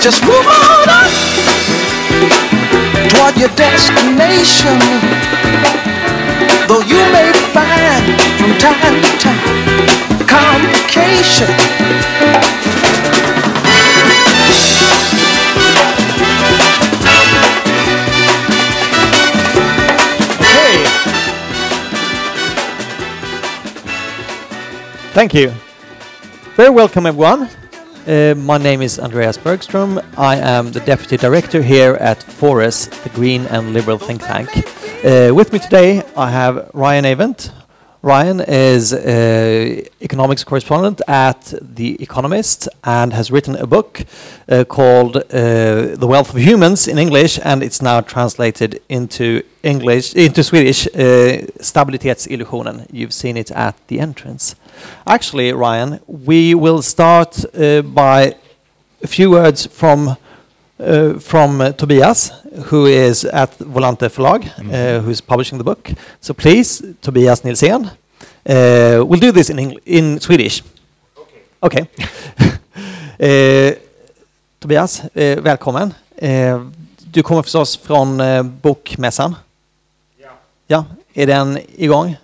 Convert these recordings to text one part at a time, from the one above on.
Just move on up toward your destination. Though you may find from time to time complication. Okay. Thank you. Very welcome, everyone. My name is Andreas Bergström. I am the Deputy Director here at Fores, the Green and Liberal think tank. With me today I have Ryan Avent. Ryan is economics correspondent at The Economist and has written a book called The Wealth of Humans in English, and it's now translated into Swedish, Stabilitetsillusionen. You've seen it at the entrance. Actually, Ryan, we will start by a few words from Tobias, who is at Volante förlag, who's publishing the book. So please, Tobias Nilsén. We'll do this in Swedish. Okay. Tobias, välkommen. Du kommer förstås från bokmässan. Ja, är den igång?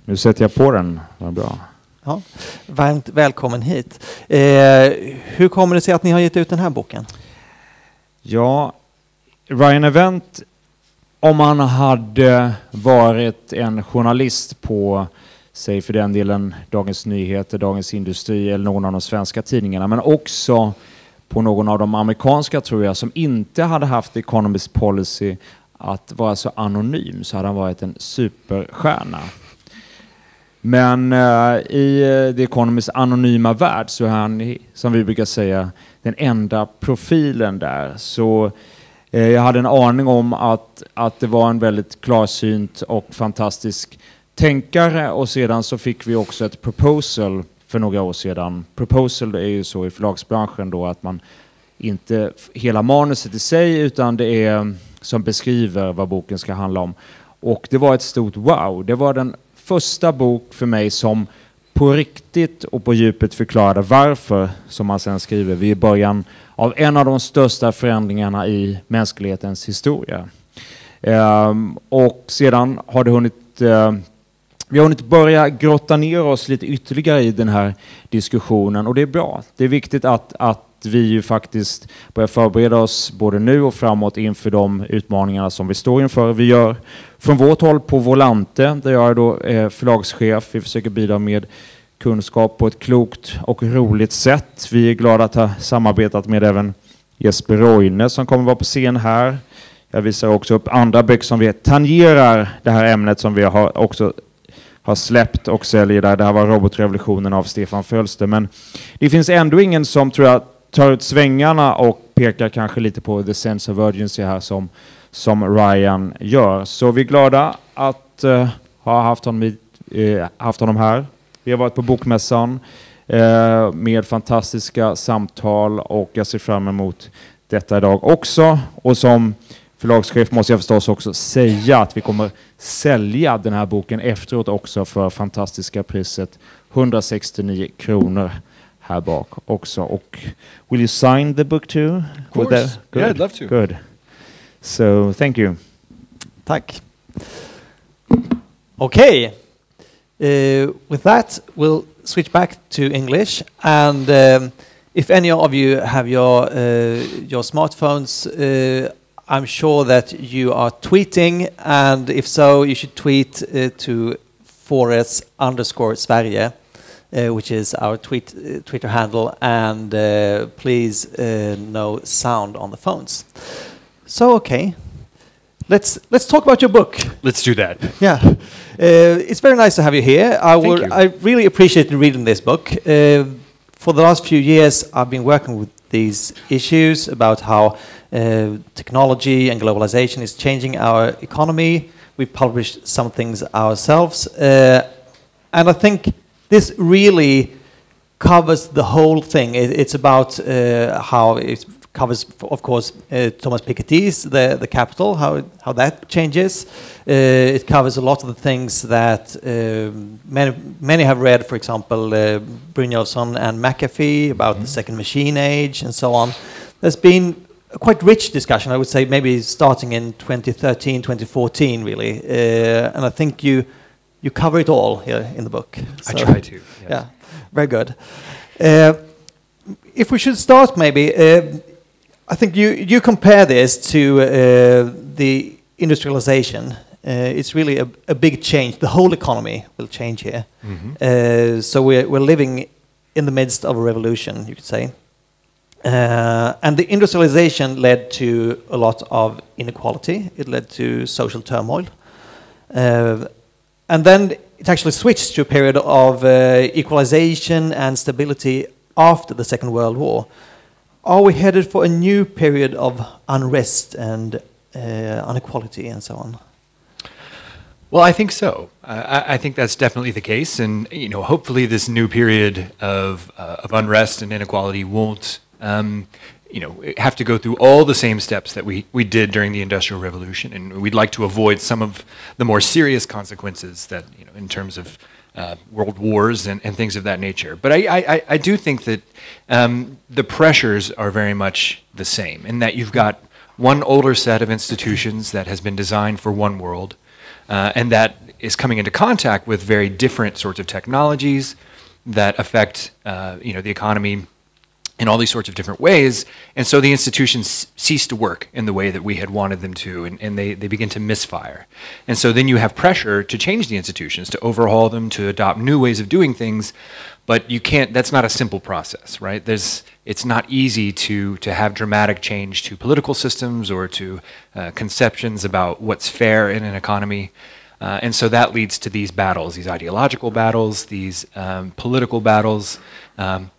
Nu sätter jag på den, vad bra. Ja, varmt välkommen hit. Hur kommer det sig att ni har gett ut den här boken? Ja, Ryan Avent, om han hade varit en journalist på, säg för den delen, Dagens Nyheter, Dagens Industri eller någon av de svenska tidningarna, men också på någon av de amerikanska, tror jag, som inte hade haft Economist policy att vara så anonym, så hade han varit en superstjärna. Men i The Economists anonyma värld så är han, som vi brukar säga, den enda profilen där. Så jag hade en aning om att det var en väldigt klarsynt och fantastisk tänkare, och sedan så fick vi också ett proposal för några år sedan. Proposal är ju så i förlagsbranschen då att man inte hela manuset i sig, utan det är som beskriver vad boken ska handla om. Och det var ett stort wow. Det var den första bok för mig som på riktigt och på djupet förklarade varför, som man sen skriver, vi är i början av en av de största förändringarna i mänsklighetens historia. Och sedan har vi har hunnit börja grotta ner oss lite ytterligare i den här diskussionen, och det är bra. Det är viktigt att vi ju faktiskt börjar förbereda oss både nu och framåt inför de utmaningarna som vi står inför. Vi gör från vårt håll på Volante, där jag är då förlagschef. Vi försöker bidra med kunskap på ett klokt och roligt sätt. Vi är glada att ha samarbetat med även Jesper Roine som kommer vara på scen här. Jag visar också upp andra böcker som vi tangerar det här ämnet som vi har släppt och säljer där. Det här var Robotrevolutionen av Stefan Fölster. Men det finns ändå ingen som, tror jag, tar ut svängarna och pekar kanske lite på the sense of urgency här som Ryan gör. Så vi är glada att ha haft honom här. Vi har varit på bokmässan med fantastiska samtal, och jag ser fram emot detta idag också. Och som förlagschef måste jag förstås också säga att vi kommer sälja den här boken efteråt också för fantastiska priset 169 kronor här bak också. Och will you sign the book too? Of course. Yeah, I'd love to. Good. So, thank you. Tack. Okay. With that, we'll switch back to English. And if any of you have your smartphones, I'm sure that you are tweeting, and if so, you should tweet to Fores_Sverige, which is our Twitter handle, and please no sound on the phones. So, okay, let's talk about your book. Let's do that. Yeah, it's very nice to have you here. I really appreciated reading this book. For the last few years, I've been working with these issues about how technology and globalization is changing our economy. We published some things ourselves, and I think this really covers the whole thing. It's about how it covers, of course, Thomas Piketty's The Capital, how that changes. It covers a lot of the things that many have read, for example, Brynjolfsson&McAfee about the second machine age and so on. There's been a quite rich discussion, I would say, maybe starting in 2013, 2014, really. And I think you cover it all here in the book. I try to. Yes. Yeah, very good. If we should start, maybe, I think you compare this to the industrialization. It's really a big change. The whole economy will change here. So we're living in the midst of a revolution, you could say. And the industrialization led to a lot of inequality. It led to social turmoil. And then it actually switched to a period of equalization and stability after the Second World War. Are we headed for a new period of unrest and inequality and so on? Well, I think so. I think that's definitely the case, and hopefully this new period of unrest and inequality won't have to go through all the same steps that we did during the Industrial Revolution, and we'd like to avoid some of the more serious consequences that in terms of world wars and things of that nature. But I do think that the pressures are very much the same, in that you've got one older set of institutions that has been designed for one world, and that is coming into contact with very different sorts of technologies that affect the economy in all these sorts of different ways, and so the institutions cease to work in the way that we had wanted them to, and they begin to misfire. And so then you have pressure to change the institutions, to overhaul them, to adopt new ways of doing things, but you can't, that's not a simple process, right? It's not easy to have dramatic change to political systems or to conceptions about what's fair in an economy. And so that leads to these battles, these ideological battles, these political battles,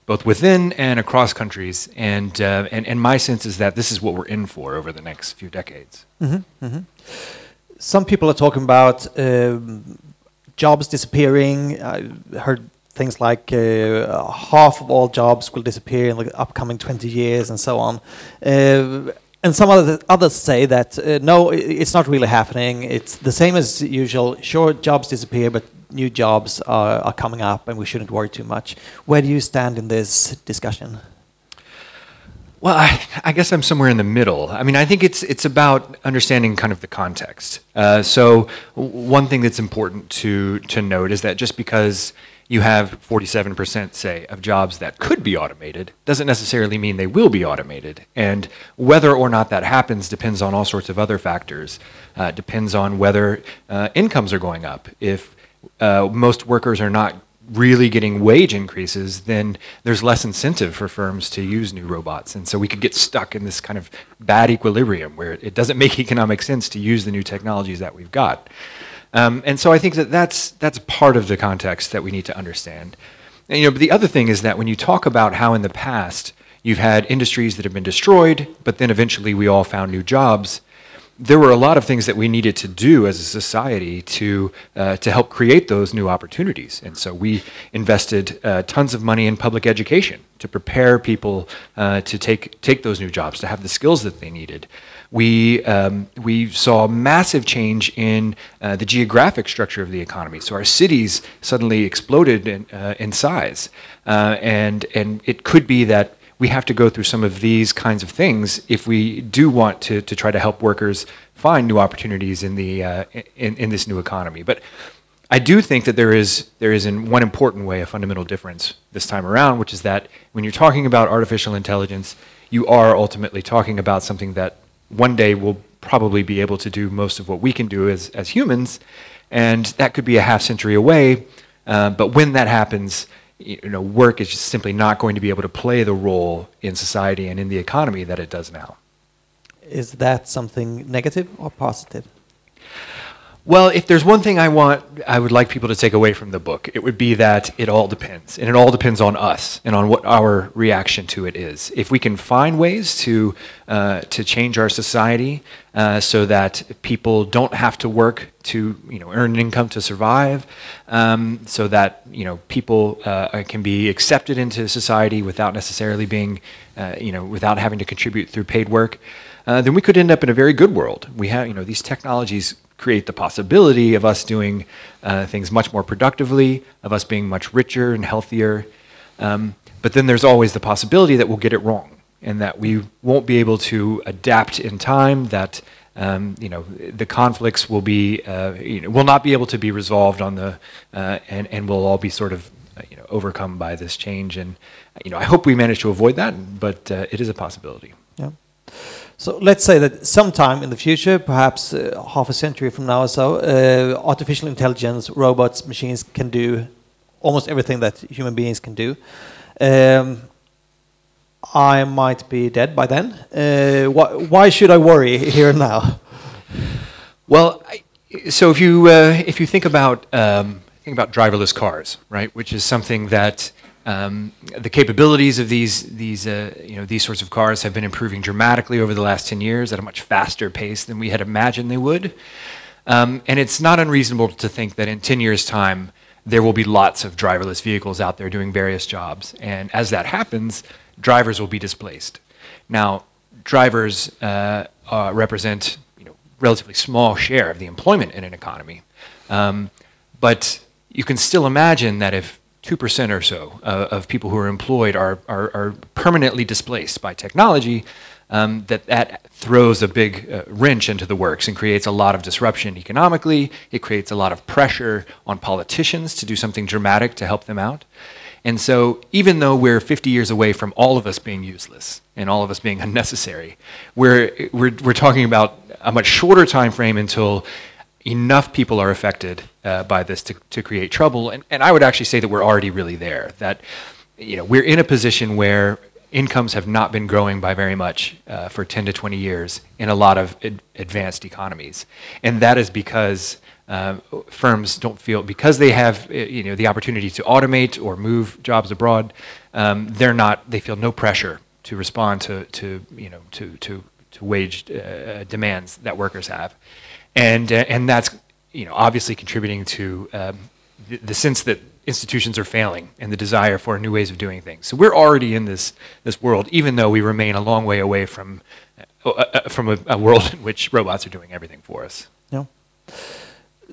both within and across countries. And my sense is that this is what we're in for over the next few decades. Some people are talking about jobs disappearing. I heard things like half of all jobs will disappear in the upcoming 20 years and so on. And some others say that, no, it's not really happening. It's the same as usual. Sure, jobs disappear, but new jobs are coming up and we shouldn't worry too much. Where do you stand in this discussion? Well, I guess I'm somewhere in the middle. I mean, I think it's about understanding kind of the context. So one thing that's important to note is that just because you have 47%, say, of jobs that could be automated doesn't necessarily mean they will be automated. And whether or not that happens depends on all sorts of other factors. Depends on whether incomes are going up. If most workers are not really getting wage increases, then there's less incentive for firms to use new robots. And so we could get stuck in this kind of bad equilibrium where it doesn't make economic sense to use the new technologies that we've got. And so I think that's part of the context that we need to understand. And, but the other thing is that when you talk about how in the past you've had industries that have been destroyed, but then eventually we all found new jobs, there were a lot of things that we needed to do as a society to help create those new opportunities. And so we invested tons of money in public education to prepare people to take those new jobs, to have the skills that they needed. We saw massive change in the geographic structure of the economy. So our cities suddenly exploded in size. And it could be that we have to go through some of these kinds of things if we do want to try to help workers find new opportunities in this new economy. But I do think that there is in one important way a fundamental difference this time around, which is that when you're talking about artificial intelligence, you are ultimately talking about something that one day will probably be able to do most of what we can do as humans, and that could be a half century away. But when that happens, work is just simply not going to be able to play the role in society and in the economy that it does now. Is that something negative or positive? Well, if there's one thing I would like people to take away from the book, it would be that it all depends. And it all depends on us and on what our reaction to it is. If we can find ways to change our society so that people don't have to work to earn an income to survive, so that people can be accepted into society without necessarily being, without having to contribute through paid work, then we could end up in a very good world. We have, these technologies create the possibility of us doing things much more productively, of us being much richer and healthier. But then there's always the possibility that we'll get it wrong and that we won't be able to adapt in time, that the conflicts will be, will not be able to be resolved on the, and we'll all be sort of overcome by this change. And I hope we manage to avoid that, but it is a possibility. Yeah. So let's say that sometime in the future, perhaps half a century from now or so, artificial intelligence, robots, machines can do almost everything that human beings can do. I might be dead by then. Why should I worry here and now? Well, so if you think about driverless cars, right, which is something that the capabilities of these sorts of cars have been improving dramatically over the last 10 years at a much faster pace than we had imagined they would. And it's not unreasonable to think that in 10 years' time, there will be lots of driverless vehicles out there doing various jobs. And as that happens, drivers will be displaced. Now, drivers represent relatively small share of the employment in an economy. But you can still imagine that if 2% or so of people who are employed are permanently displaced by technology, that throws a big wrench into the works and creates a lot of disruption economically. It creates a lot of pressure on politicians to do something dramatic to help them out. And so even though we're 50 years away from all of us being useless and all of us being unnecessary, we're talking about a much shorter time frame until enough people are affected by this to create trouble. And I would actually say that we're already really there, that we're in a position where incomes have not been growing by very much for 10 to 20 years in a lot of advanced economies. And that is because firms don't feel, because they have the opportunity to automate or move jobs abroad, they feel no pressure to respond to wage demands that workers have. And that's obviously contributing to the sense that institutions are failing and the desire for new ways of doing things. So we're already in this world, even though we remain a long way away from a world in which robots are doing everything for us. Yeah.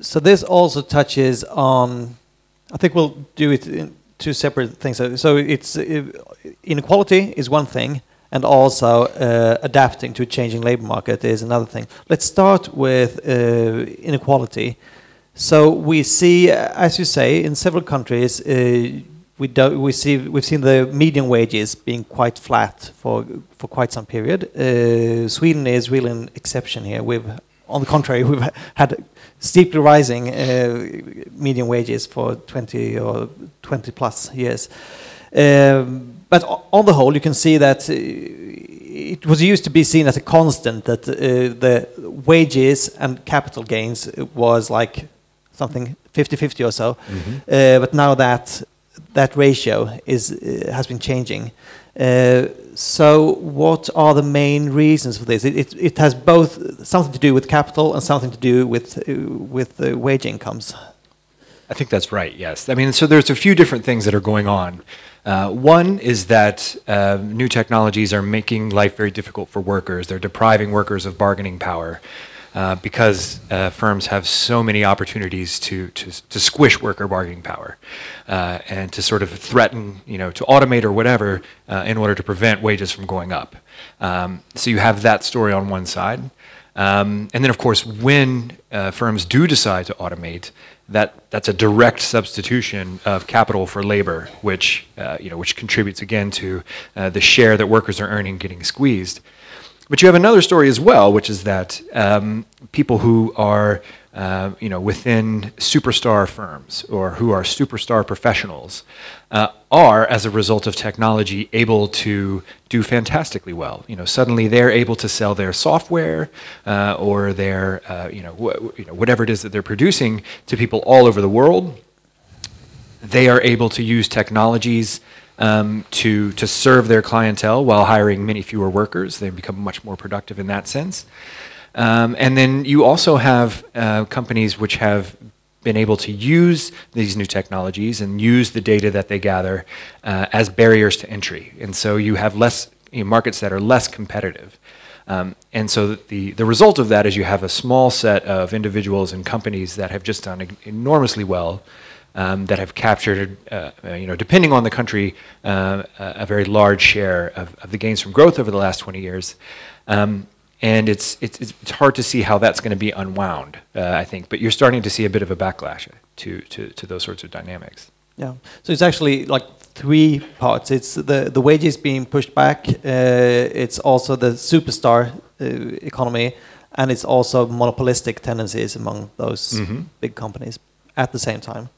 So this also touches on, I think we'll do it in two separate things. So it's inequality is one thing, and also adapting to a changing labor market is another thing. Let's start with inequality. So we see, as you say, in several countries, we've seen the median wages being quite flat for quite some period. Sweden is really an exception here. On the contrary, we've had steeply rising median wages for 20 or 20 plus years. But on the whole, you can see that it was used to be seen as a constant that the wages and capital gains was like something 50-50 or so. Mm-hmm. But now that ratio has been changing. So what are the main reasons for this? It has both something to do with capital and something to do with the wage incomes. I think that's right, yes. I mean, so there's a few different things that are going on. One is that new technologies are making life very difficult for workers. They're depriving workers of bargaining power because firms have so many opportunities to squish worker bargaining power and to sort of threaten, to automate or whatever in order to prevent wages from going up. So you have that story on one side. And then, of course, when firms do decide to automate, that's a direct substitution of capital for labor, which contributes again to the share that workers are earning getting squeezed. But you have another story as well, which is that people who are within superstar firms or who are superstar professionals are, as a result of technology, able to do fantastically well. Suddenly they're able to sell their software or their, whatever it is that they're producing to people all over the world. They are able to use technologies to serve their clientele while hiring many fewer workers. They become much more productive in that sense. And then you also have companies which have been able to use these new technologies and use the data that they gather as barriers to entry. And so you have less markets that are less competitive. And so the result of that is you have a small set of individuals and companies that have just done enormously well, that have captured, depending on the country, a very large share of the gains from growth over the last 20 years. And it's hard to see how that's going to be unwound, I think. But you're starting to see a bit of a backlash to those sorts of dynamics. Yeah. So it's actually like three parts. It's the wages being pushed back. It's also the superstar economy, and it's also monopolistic tendencies among those big companies at the same time.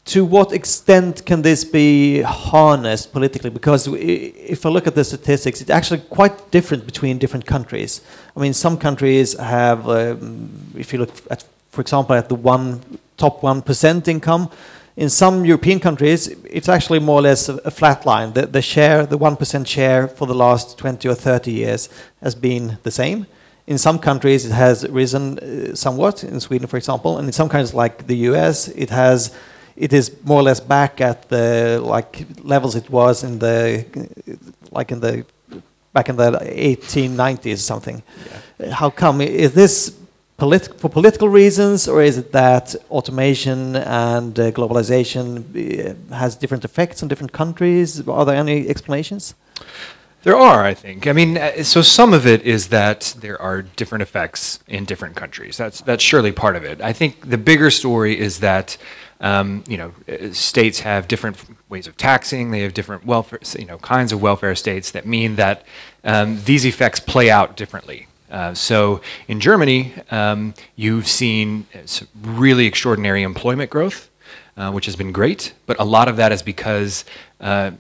To what extent can this be harnessed politically? Because if I look at the statistics, it's actually quite different between different countries. I mean, some countries have, if you look at, for example, at the top 1% income, in some European countries, it's actually more or less a flat line. The 1% share for the last 20 or 30 years has been the same. In some countries, it has risen somewhat, in Sweden, for example, and in some countries like the US, it is more or less back at the levels it was in the back in the 1890s or something. Yeah. How come? Is this for political reasons, or is it that automation and globalization has different effects on different countries? Are there any explanations? There are, I think. I mean, so some of it is that there are different effects in different countries. That's surely part of it. I think the bigger story is that states have different ways of taxing. They have different welfare, kinds of welfare states that mean that these effects play out differently. So in Germany, you've seen really extraordinary employment growth, which has been great, but a lot of that is because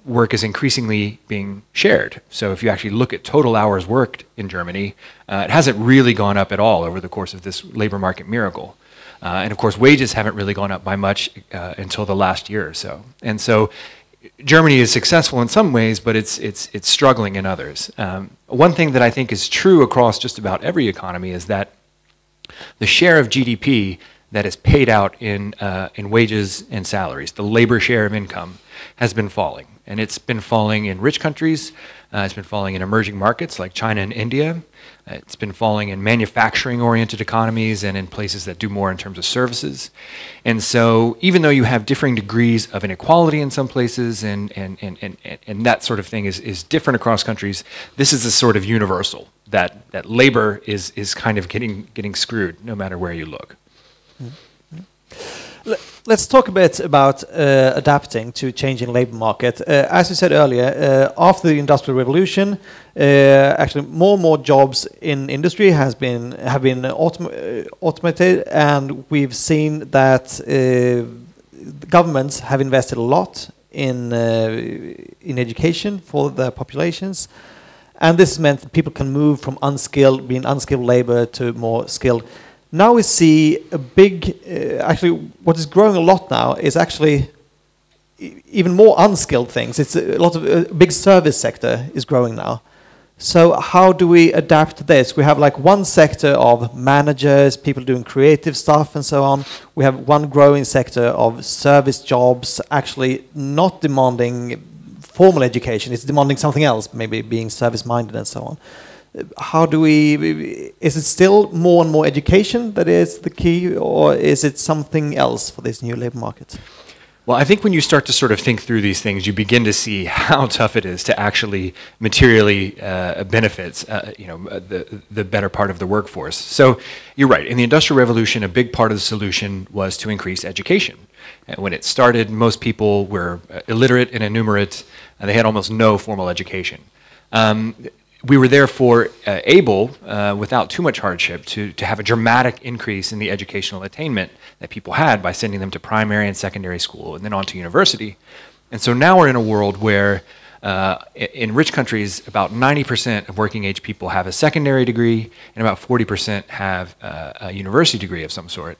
work is increasingly being shared. So if you actually look at total hours worked in Germany, it hasn't really gone up at all over the course of this labor market miracle. And of course, wages haven't really gone up by much until the last year or so. And so Germany is successful in some ways, but it's struggling in others. One thing that I think is true across just about every economy is that the share of GDP that is paid out in wages and salaries, the labor share of income, has been falling. And it's been falling in rich countries. It's been falling in emerging markets like China and India. It's been falling in manufacturing-oriented economies and in places that do more in terms of services. And so even though you have differing degrees of inequality in some places and that sort of thing is different across countries, this is a sort of universal, that labor is kind of getting screwed no matter where you look. Let's talk a bit about adapting to changing labor market. As you said earlier, after the Industrial Revolution, actually more and more jobs in industry have been automated, and we've seen that governments have invested a lot in education for their populations, and this meant that people can move from being unskilled labor to more skilled. Now we see a big, actually what is growing a lot now is actually even more unskilled things. It's a lot of big service sector is growing now. So how do we adapt to this? We have like one sector of managers, people doing creative stuff and so on. We have one growing sector of service jobs, actually not demanding formal education. It's demanding something else, maybe being service-minded and so on. How do is it still more and more education that is the key, or is it something else for this new labor market? Well, I think when you start to sort of think through these things, you begin to see how tough it is to actually materially benefit the better part of the workforce. So you're right. In the Industrial Revolution, a big part of the solution was to increase education. And when it started, most people were illiterate and illiterate, and they had almost no formal education. we were therefore able, without too much hardship, to have a dramatic increase in the educational attainment that people had by sending them to primary and secondary school and then on to university. And so now we're in a world where in rich countries, about 90% of working age people have a secondary degree and about 40% have a university degree of some sort.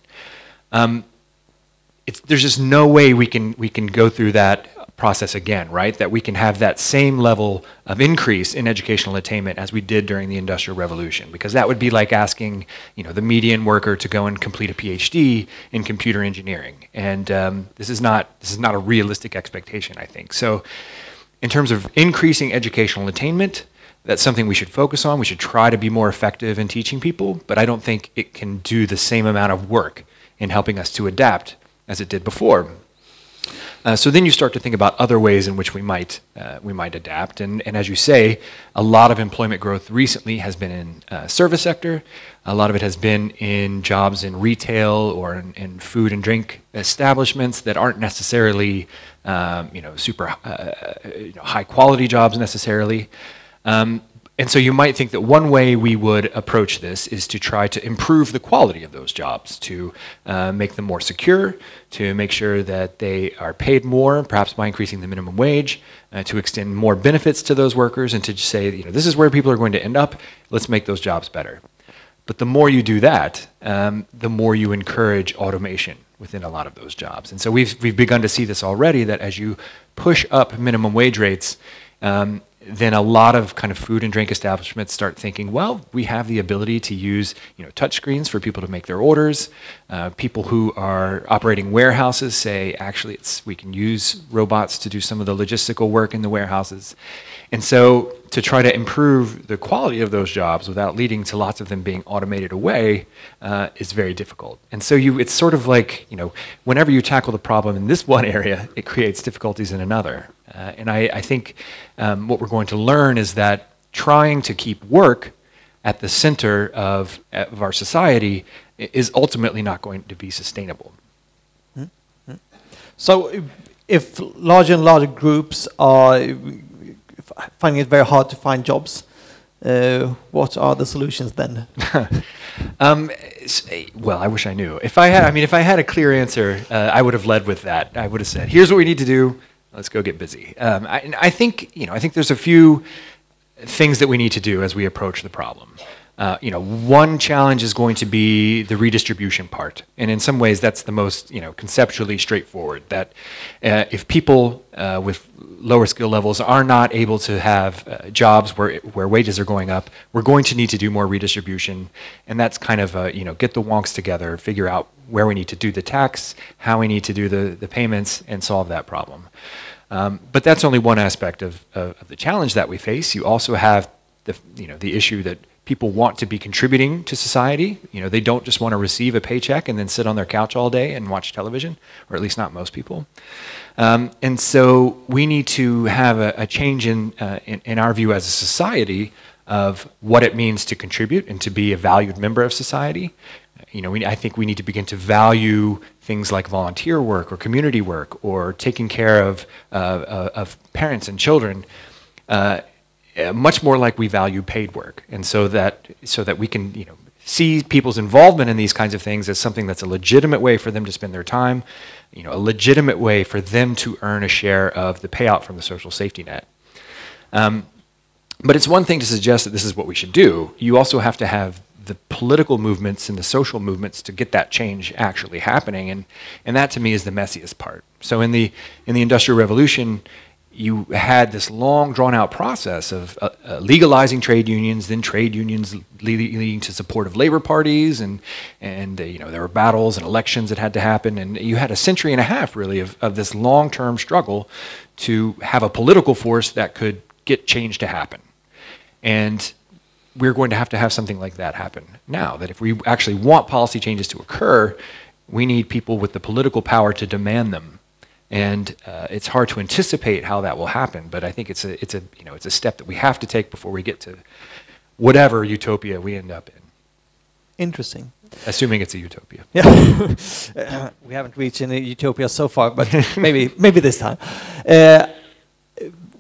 There's just no way we can go through that process again, right? That we can have that same level of increase in educational attainment as we did during the Industrial Revolution, because that would be like asking, the median worker to go and complete a PhD in computer engineering, and this is not a realistic expectation, I think. So, in terms of increasing educational attainment, that's something we should focus on. We should try to be more effective in teaching people, but I don't think it can do the same amount of work in helping us to adapt as it did before. So then you start to think about other ways in which we might adapt, and as you say, a lot of employment growth recently has been in service sector. A lot of it has been in jobs in retail or in food and drink establishments that aren't necessarily super high quality jobs necessarily. And so you might think that one way we would approach this is to try to improve the quality of those jobs, to make them more secure, to make sure that they are paid more, perhaps by increasing the minimum wage, to extend more benefits to those workers, and to just say, this is where people are going to end up, let's make those jobs better. But the more you do that, the more you encourage automation within a lot of those jobs. And so we've begun to see this already, that as you push up minimum wage rates, then a lot of kind of food and drink establishments start thinking, well, we have the ability to use touch screens for people to make their orders. People who are operating warehouses say, actually, we can use robots to do some of the logistical work in the warehouses. And so to try to improve the quality of those jobs without leading to lots of them being automated away is very difficult. And so it's sort of like, whenever you tackle the problem in this one area, it creates difficulties in another. And I think what we're going to learn is that trying to keep work at the center of our society is ultimately not going to be sustainable. Mm-hmm. So if larger and larger groups are finding it very hard to find jobs, what are the solutions then? Well, I wish I knew. If I had a clear answer, I would have led with that. I would have said, "Here's what we need to do. Let's go get busy." I think there's a few things that we need to do as we approach the problem. One challenge is going to be the redistribution part, and in some ways that's the most conceptually straightforward. That if people with lower skill levels are not able to have jobs where wages are going up, we're going to need to do more redistribution, and that's kind of get the wonks together, figure out where we need to do the tax, how we need to do the payments, and solve that problem. But that's only one aspect of the challenge that we face. You also have the issue that people want to be contributing to society. They don't just want to receive a paycheck and then sit on their couch all day and watch television, or at least not most people. And so we need to have a change in our view as a society of what it means to contribute and to be a valued member of society. I think we need to begin to value things like volunteer work or community work or taking care of parents and children much more like we value paid work, and so that we can see people's involvement in these kinds of things as something that's a legitimate way for them to spend their time, a legitimate way for them to earn a share of the payout from the social safety net. But it's one thing to suggest that this is what we should do. You also have to have the political movements and the social movements to get that change actually happening, and that to me is the messiest part. So in the Industrial Revolution, you had this long drawn-out process of legalizing trade unions, then trade unions leading to support of labor parties, and there were battles and elections that had to happen, and you had a century and a half really of this long-term struggle to have a political force that could get change to happen. And we're going to have something like that happen now, that if we actually want policy changes to occur, we need people with the political power to demand them. And it's hard to anticipate how that will happen, but I think it's a step that we have to take before we get to whatever utopia we end up in. Interesting. Assuming it's a utopia. Yeah. We haven't reached any utopia so far, but maybe this time.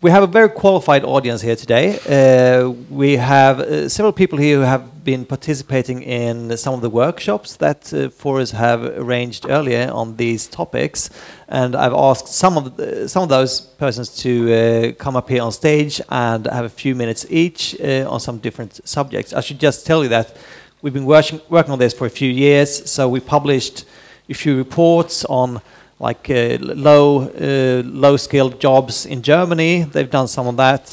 We have a very qualified audience here today. We have several people here who have been participating in some of the workshops that Forest have arranged earlier on these topics, and I've asked some of those persons to come up here on stage and have a few minutes each on some different subjects. I should just tell you that we've been working on this for a few years, so we published a few reports on like low-skilled jobs in Germany. They've done some of that.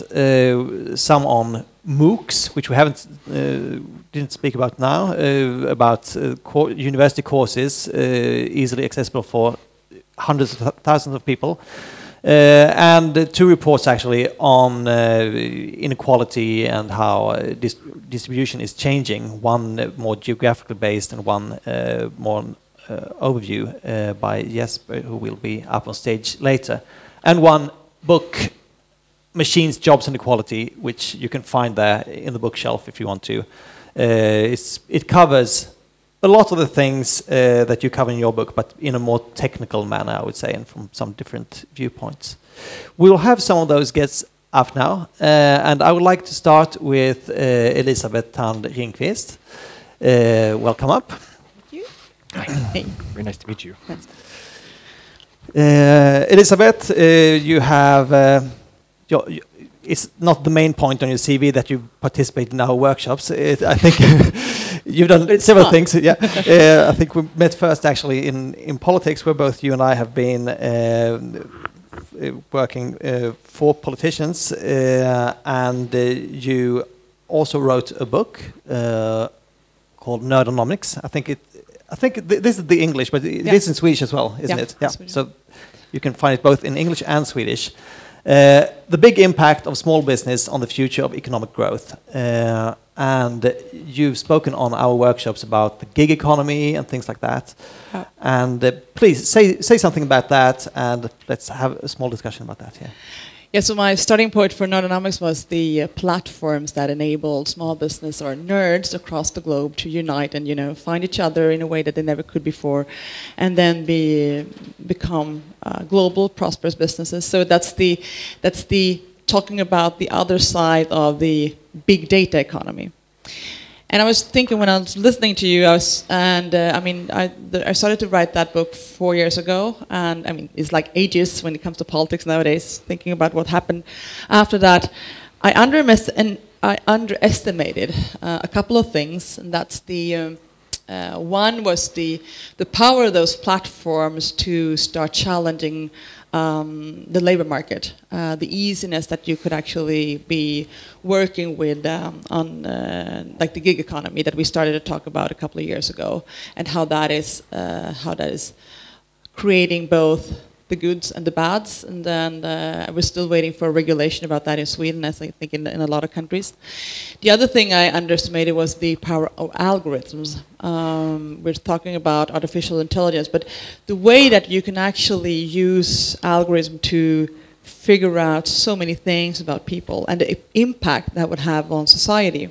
Some on MOOCs, which we didn't speak about now, about university courses easily accessible for hundreds of thousands of people. And 2 reports actually on inequality and how distribution is changing. One more geographically based and one more overview by Jesper, who will be up on stage later, and one book, Machines, Jobs and Equality, which you can find there in the bookshelf if you want to. It covers a lot of the things that you cover in your book, but in a more technical manner, I would say, and from some different viewpoints. We'll have some of those guests up now, and I would like to start with Elisabeth Thand Ringqvist. Welcome up. Hey. Very nice to meet you. Elisabeth, you have, it's not the main point on your CV that you participate in our workshops. I think you've done several things. Yeah, I think we met first actually in politics, where both you and I have been working for politicians, and you also wrote a book called Nerdonomics. I think this is the English, but it is in Swedish as well, isn't it? Yeah. Swedish. So you can find it both in English and Swedish. The big impact of small business on the future of economic growth. And you've spoken on our workshops about the gig economy and things like that. And please say something about that, and let's have a small discussion about that here. Yeah, so my starting point for Nerdonomics was the platforms that enabled small business or nerds across the globe to unite and find each other in a way that they never could before, and then become global, prosperous businesses. So that's the talking about the other side of the big data economy. And I was thinking when I was listening to you, I started to write that book 4 years ago, and I mean it's like ages when it comes to politics nowadays. Thinking about what happened after that, I underestimated a couple of things, and that's one was the power of those platforms to start challenging the labor market, the easiness that you could actually be working with on like the gig economy that we started to talk about a couple of years ago, and how that is creating both the goods and the bads. And then we're still waiting for regulation about that in Sweden, as I think in a lot of countries. The other thing I underestimated was the power of algorithms. We're talking about artificial intelligence, but the way that you can actually use algorithm to figure out so many things about people and the impact that would have on society.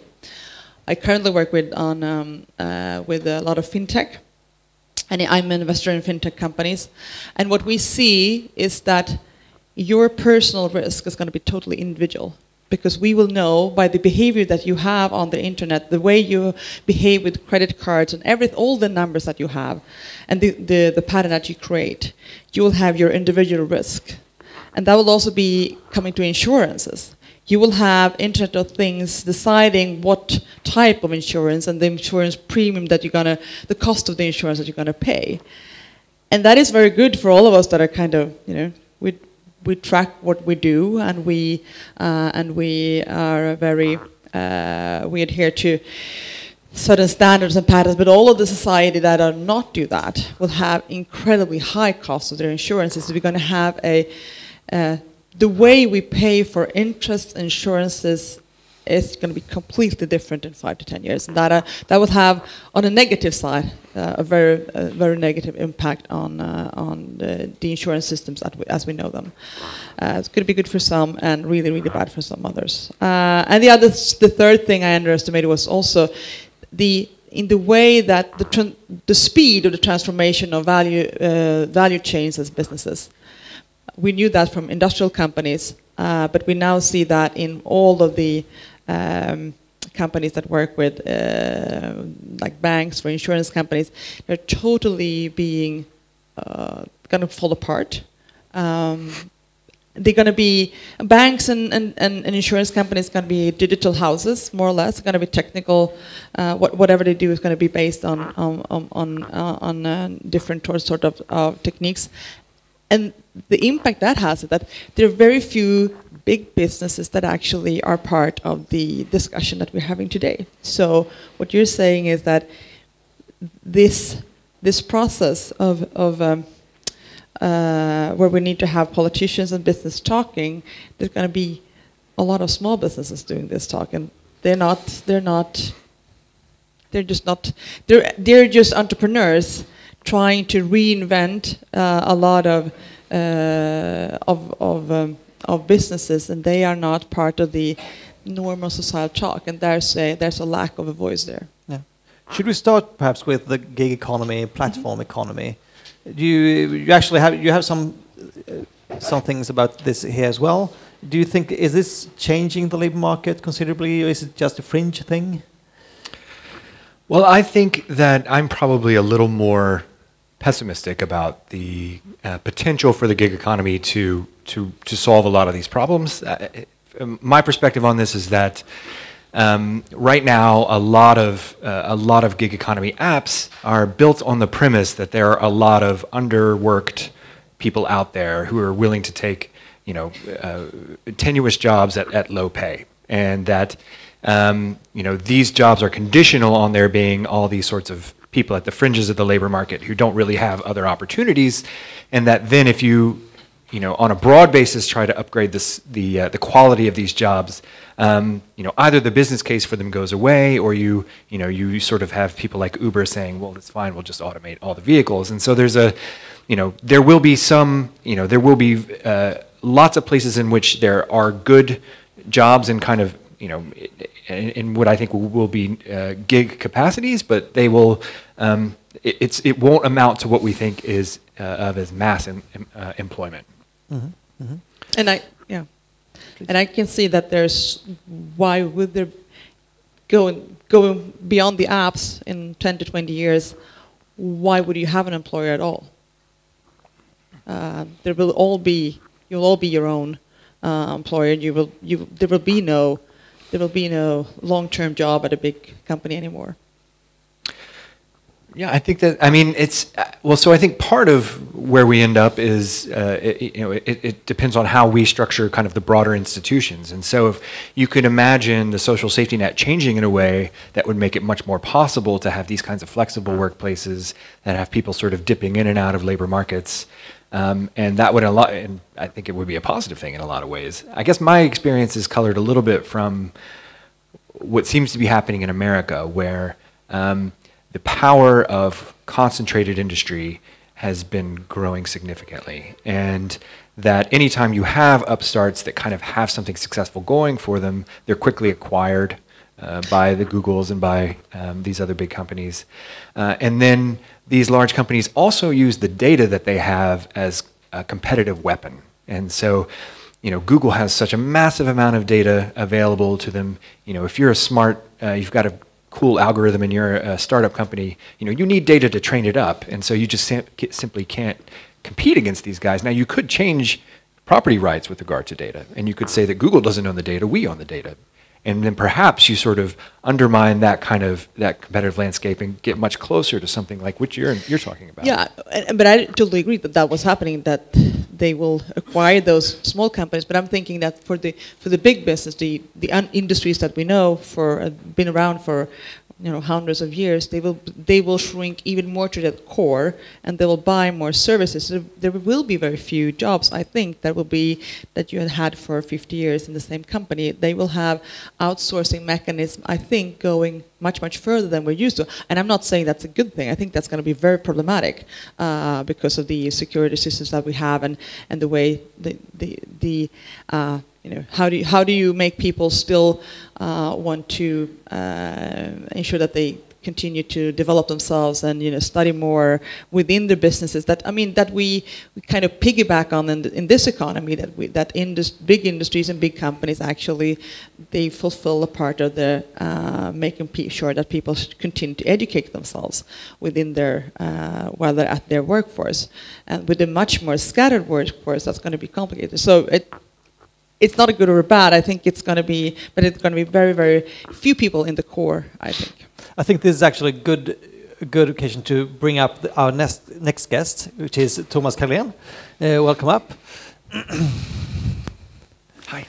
I currently work with a lot of fintech, and I'm an investor in fintech companies. And what we see is that your personal risk is going to be totally individual, because we will know by the behavior that you have on the internet, the way you behave with credit cards and all the numbers that you have, and the pattern that you create, you will have your individual risk. And that will also be coming to insurances. You will have Internet of Things deciding what type of insurance and the insurance premium that the cost of the insurance that you're going to pay. And that is very good for all of us that are kind of, we track what we do, and we are very, we adhere to certain standards and patterns, but all of the society that are not do that will have incredibly high costs of their insurances. So we're going to have the way we pay for interest insurances is going to be completely different in 5 to 10 years. And that will have, on a negative side, a very negative impact on the insurance systems as we know them. It's going to be good for some and really, really bad for some others. And the third thing I underestimated was also in the way that the speed of the transformation of value chains as businesses. We knew that from industrial companies, But we now see that in all of the companies that work with, like banks or insurance companies, they're totally being going to fall apart. They're going to be banks and insurance companies going to be digital houses, more or less. Going to be technical. Whatever they do is going to be based on different sort of techniques, and the impact that has is that there are very few big businesses that actually are part of the discussion that we're having today. So what you're saying is that this process of where we need to have politicians and business talking, there's going to be a lot of small businesses doing this talk, and they're just entrepreneurs trying to reinvent a lot of businesses, and they are not part of the normal societal talk, and there's a lack of a voice there. Yeah. Should we start perhaps with the gig economy, platform economy? You actually have some things about this here as well. Do you think, is this changing the labor market considerably, or is it just a fringe thing? Well, I think that I'm probably a little more pessimistic about the potential for the gig economy to solve a lot of these problems. My perspective on this is that right now a lot of gig economy apps are built on the premise that there are a lot of underworked people out there who are willing to take, tenuous jobs at low pay, and that these jobs are conditional on there being all these sorts of people at the fringes of the labor market who don't really have other opportunities, and that then if you on a broad basis try to upgrade the quality of these jobs, either the business case for them goes away, or you sort of have people like Uber saying, well, it's fine, we'll just automate all the vehicles. And so there will be lots of places in which there are good jobs and kind of, in what I think will be gig capacities, but they will, it won't amount to what we think is as mass employment. Mm-hmm. Mm-hmm. And I can see that why would there going beyond the apps in 10 to 20 years, why would you have an employer at all? You'll all be your own employer. There will be no long-term job at a big company anymore. Yeah, I think that, so I think part of where we end up is, it depends on how we structure kind of the broader institutions. And so if you could imagine the social safety net changing in a way that would make it much more possible to have these kinds of flexible workplaces that have people sort of dipping in and out of labor markets, and that would and I think it would be a positive thing in a lot of ways. I guess my experience is colored a little bit from what seems to be happening in America, where the power of concentrated industry has been growing significantly, and that anytime you have upstarts that kind of have something successful going for them, they're quickly acquired by the Googles and by these other big companies. And then these large companies also use the data that they have as a competitive weapon. And so, Google has such a massive amount of data available to them. If you're a smart, you've got a cool algorithm and you're a startup company, you need data to train it up, and so you just simply can't compete against these guys. Now, you could change property rights with regard to data, and you could say that Google doesn't own the data, we own the data, and then perhaps you sort of undermine that competitive landscape and get much closer to something like what you're talking about. Yeah, but I totally agree that was happening, that they will acquire those small companies. But I'm thinking that for the big business, the industries that we know been around for hundreds of years, they will shrink even more to the core, and they will buy more services. So there will be very few jobs, I think, that you had for 50 years in the same company. They will have outsourcing mechanism, I think, going much, much further than we're used to. And I'm not saying that's a good thing. I think that's going to be very problematic because of the security systems that we have, and the way how do you make people still want to ensure that they continue to develop themselves and study more within their businesses. That we kind of piggyback on in this economy, that big industries and big companies actually they fulfill a part of the making sure that people continue to educate themselves within their while they're at their workforce. And with a much more scattered workforce, that's going to be complicated. So it's not a good or a bad. I think it's going to be, but it's going to be very, very few people in the core, I think. I think this is actually a good occasion to bring up our next guest, which is Thomas Carlén. Welcome up. Hi.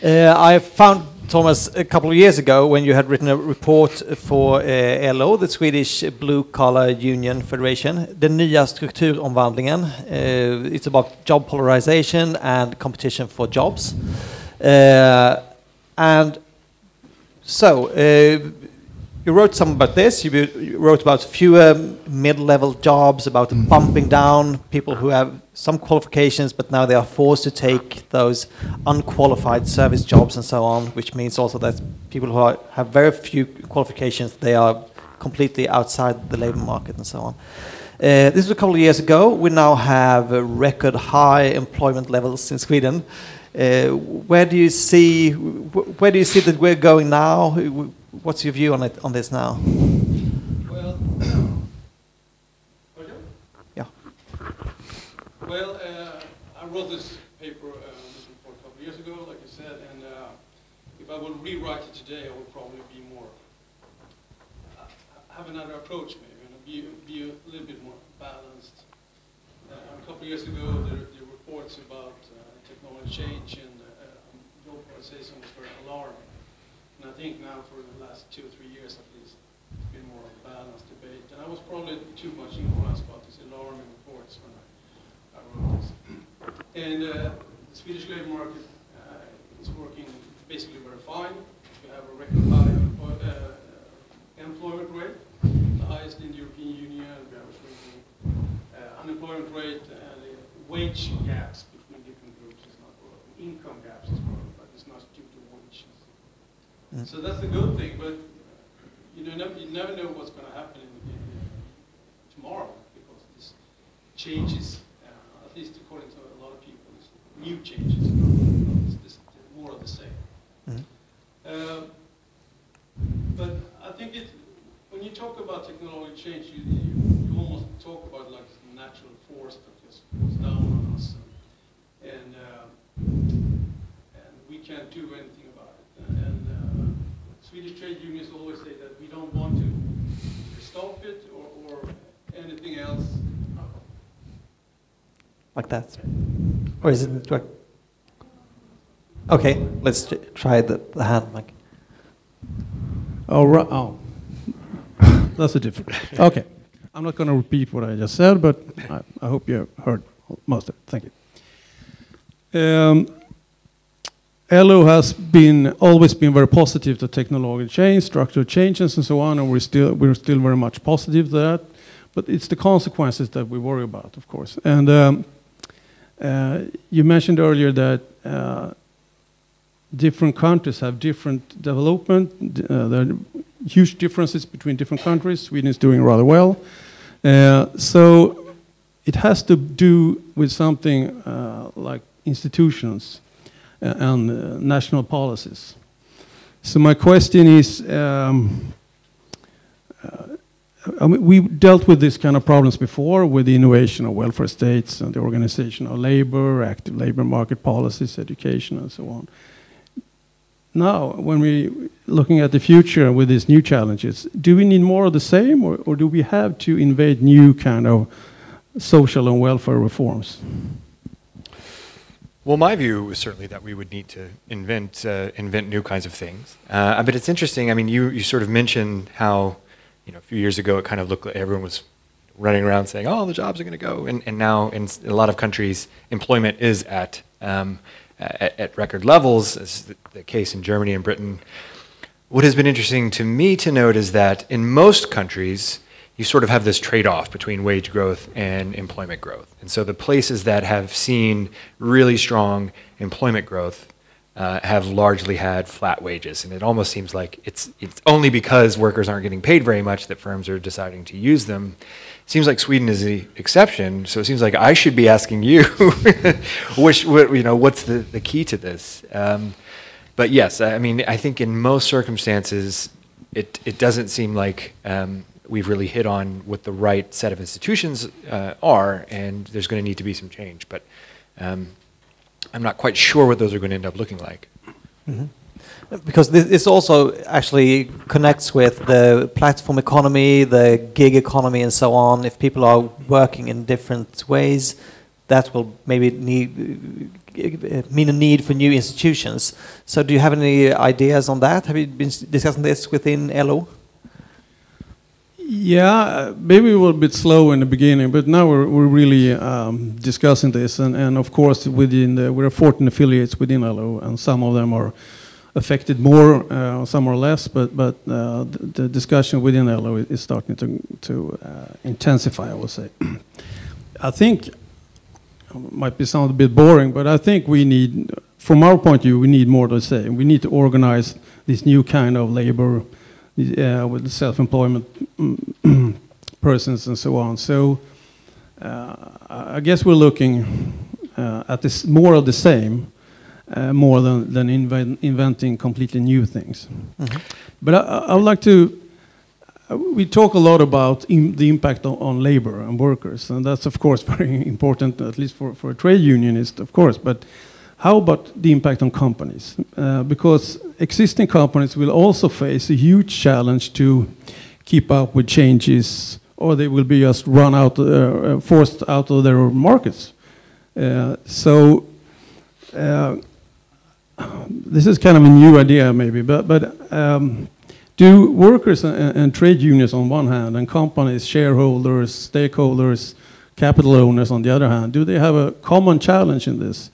I found Thomas a couple of years ago when you had written a report for LO, the Swedish Blue Collar Union Federation, Den nya strukturomvandlingen. It's about job polarization and competition for jobs. And so you wrote some about this. You wrote about fewer mid-level jobs, about bumping down people who have some qualifications, but now they are forced to take those unqualified service jobs and so on, which means also that people who have very few qualifications, they are completely outside the labor market and so on. This was a couple of years ago. We now have record high employment levels in Sweden. Where do you see that we're going now? What's your view on this now? Well, yeah. Well, I wrote this paper this report a couple of years ago, like you said, and if I would rewrite it today, I would probably be more have another approach, maybe, and be a little bit more balanced. A couple of years ago, the reports about technology change and job polarization was very alarming. And I think now for the last 2 or 3 years at least, it's been more of a balanced debate. And I was probably too much influenced about these alarming reports when I wrote this. And the Swedish labor market is working basically very fine. We have a record high employment rate, the highest in the European Union. We have a shrinking unemployment rate, and the wage gaps between different groups is not growing. Income gaps is growing, but it's not due to wages. So that's a good thing, but you never know what's going to happen tomorrow, because this changes, at least according to a lot of people, it's new changes, it's more of the same. But I think when you talk about technology change, you almost talk about like a natural force that just goes down on us, and we can't do anything about it. And Swedish trade unions always say that we don't want to stop it or anything else. Like that? Or is it... Okay, let's try the hand mic. Oh, that's a different... Okay. I'm not going to repeat what I just said, but I hope you heard most of it. Thank you. LO has always been very positive to technology change, structural changes, and so on, and we're still very much positive to that. But it's the consequences that we worry about, of course. And you mentioned earlier that different countries have different development. There are huge differences between different countries. Sweden is doing rather well. So it has to do with something like institutions and national policies. So my question is, we dealt with this kind of problems before with the innovation of welfare states and the organization of labor, active labor market policies, education, and so on. Now, when we're looking at the future with these new challenges, do we need more of the same, or do we have to invade new kind of social and welfare reforms? Well, my view is certainly that we would need to invent new kinds of things. But it's interesting. I mean, you sort of mentioned how, a few years ago it kind of looked like everyone was running around saying, "Oh, the jobs are going to go," and now in a lot of countries, employment is at record levels, as the case in Germany and Britain. What has been interesting to me to note is that in most countries, you sort of have this trade-off between wage growth and employment growth. And so the places that have seen really strong employment growth have largely had flat wages, and it almost seems like it's only because workers aren't getting paid very much that firms are deciding to use them. It seems like Sweden is the exception, so it seems like I should be asking you, what's the key to this? But yes, I mean, I think in most circumstances, it doesn't seem like we've really hit on what the right set of institutions are, and there's going to need to be some change. But I'm not quite sure what those are going to end up looking like. Mm-hmm. Because this also actually connects with the platform economy, the gig economy, and so on. If people are working in different ways, that will maybe mean a need for new institutions. So do you have any ideas on that? Have you been discussing this within LO? Yeah, maybe we were a bit slow in the beginning, but now we're really discussing this. And of course, we're 14 affiliates within LO, and some of them are affected more, some are less, but the discussion within LO is starting to intensify, I would say. I think, might sound a bit boring, but I think we need, from our point of view, we need more to say. We need to organize this new kind of labor with the self-employment persons and so on. So I guess we're looking at this more of the same, more than inventing completely new things. Mm-hmm. But I would like to, we talk a lot about the impact on labor and workers, and that's of course very important, at least for a trade unionist, of course, but how about the impact on companies? Because existing companies will also face a huge challenge to keep up with changes, or they will be just forced out of their markets. So this is kind of a new idea maybe, but do workers and trade unions on one hand, and companies, shareholders, stakeholders, capital owners on the other hand, do they have a common challenge in this?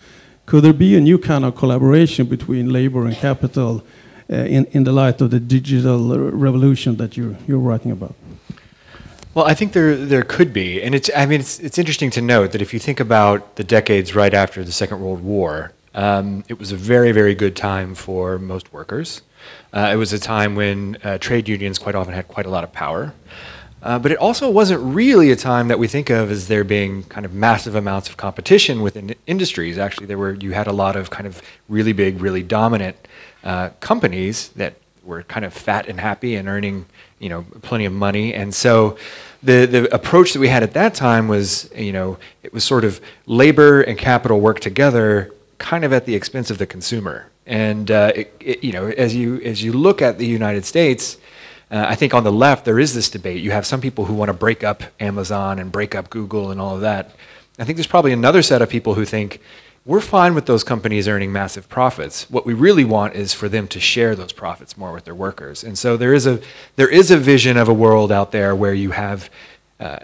Could there be a new kind of collaboration between labor and capital in the light of the digital revolution that you're writing about? Well, I think there could be, and it's interesting to note that if you think about the decades right after the Second World War, it was a very, very good time for most workers. It was a time when trade unions quite often had quite a lot of power. But it also wasn't really a time that we think of as there being kind of massive amounts of competition within industries. Actually, you had a lot of kind of really big, really dominant companies that were kind of fat and happy and earning, plenty of money. And so the approach that we had at that time was, it was sort of labor and capital work together, kind of at the expense of the consumer. And as you look at the United States. I think on the left there is this debate. You have some people who want to break up Amazon and break up Google and all of that. I think there's probably another set of people who think we're fine with those companies earning massive profits. What we really want is for them to share those profits more with their workers. And so there is a vision of a world out there where you have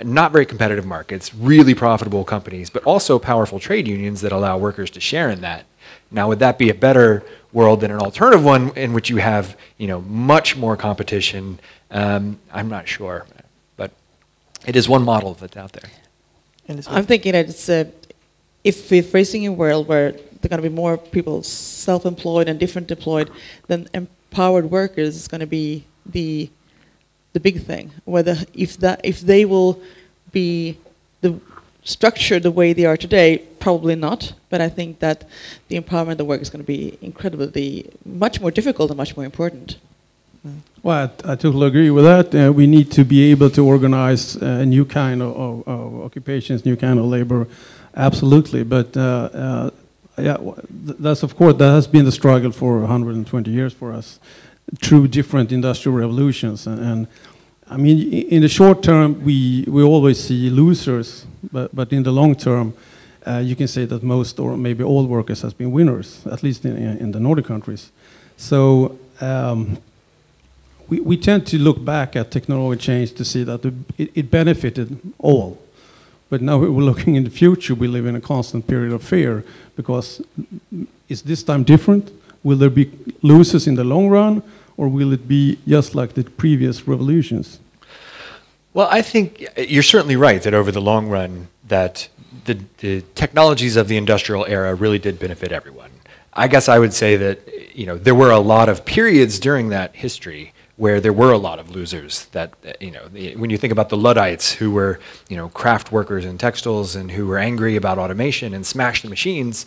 not very competitive markets, really profitable companies, but also powerful trade unions that allow workers to share in that. Now, would that be a better world than an alternative one in which you have, much more competition? I'm not sure, but it is one model that's out there. I'm thinking that it's if we're facing a world where there are going to be more people self-employed and different employed, then empowered workers is going to be the big thing. Whether if they will be structured the way they are today, probably not. But I think that the empowerment of the work is going to be incredibly much more difficult and much more important. Well, I totally agree with that. We need to be able to organize a new kind of occupations, new kind of labor, absolutely. But that's of course that has been the struggle for 120 years for us, through different industrial revolutions. And I mean, in the short term, we always see losers, but in the long term, you can say that most or maybe all workers has been winners, at least in the Nordic countries. So we tend to look back at technology change to see that it benefited all. But now we're looking in the future, we live in a constant period of fear, because is this time different? Will there be losers in the long run, or will it be just like the previous revolutions? Well, I think you're certainly right that over the long run that the technologies of the industrial era really did benefit everyone. I guess I would say that, you know, there were a lot of periods during that history where there were a lot of losers. That, you know, when you think about the Luddites, who were, you know, craft workers in textiles and who were angry about automation and smashed the machines,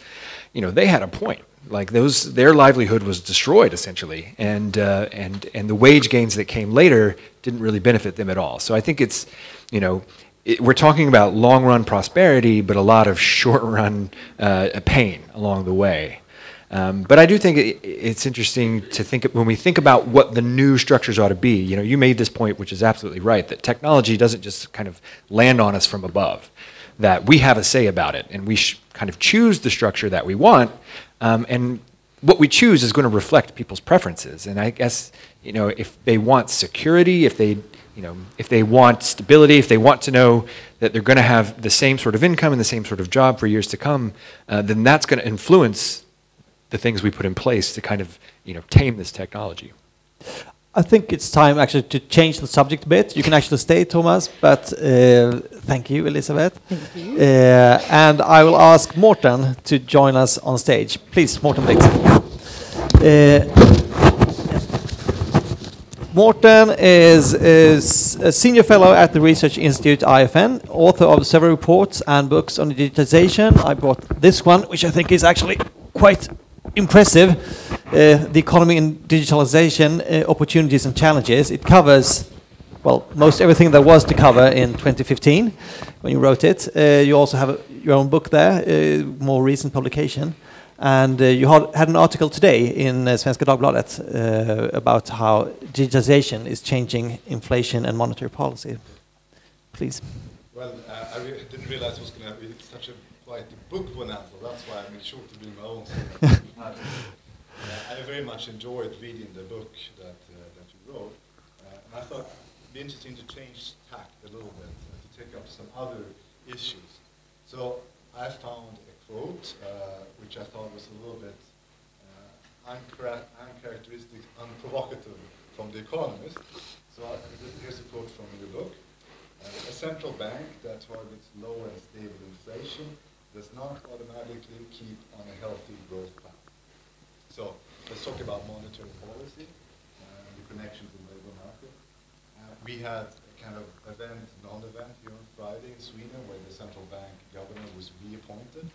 you know, they had a point. Like their livelihood was destroyed essentially, and the wage gains that came later didn't really benefit them at all. So I think it's, you know, we're talking about long-run prosperity, but a lot of short-run pain along the way. But I do think it's interesting to think, when we think about what the new structures ought to be, you know, you made this point, which is absolutely right, that technology doesn't just kind of land on us from above, that we have a say about it, and we kind of choose the structure that we want, and what we choose is going to reflect people's preferences. And I guess, you know, if they want security, if they, you know, if they want stability, if they want to know that they're going to have the same sort of income and the same sort of job for years to come, then that's going to influence the things we put in place to kind of, you know, tame this technology. I think it's time actually to change the subject a bit. You can actually stay, Thomas, but thank you, Elisabeth. Thank you. And I will ask Mårten to join us on stage. Please, Mårten Blix. Mårten is a senior fellow at the Research Institute IFN, author of several reports and books on digitalization. I brought this one, which I think is actually quite impressive. The economy and digitalization, opportunities and challenges. It covers, well, most everything there was to cover in 2015 when you wrote it. You also have your own book there, more recent publication. And you had an article today in Svenska Dagbladet about how digitalization is changing inflation and monetary policy. Please. Well, I didn't realize it was going to be such a quite a book bonanza. That's why I made sure to bring my own. I very much enjoyed reading the book that you wrote, and I thought it'd be interesting to change tack a little bit and to take up some other issues. So I found a quote which I thought was a little bit uncharacteristic, unprovocative from The Economist. So here's a quote from your book. A central bank that targets low and stable inflation does not automatically keep on a healthy growth path. So let's talk about monetary policy and the connection to the labor market. We had a kind of event, non-event here on Friday in Sweden where the central bank governor was reappointed.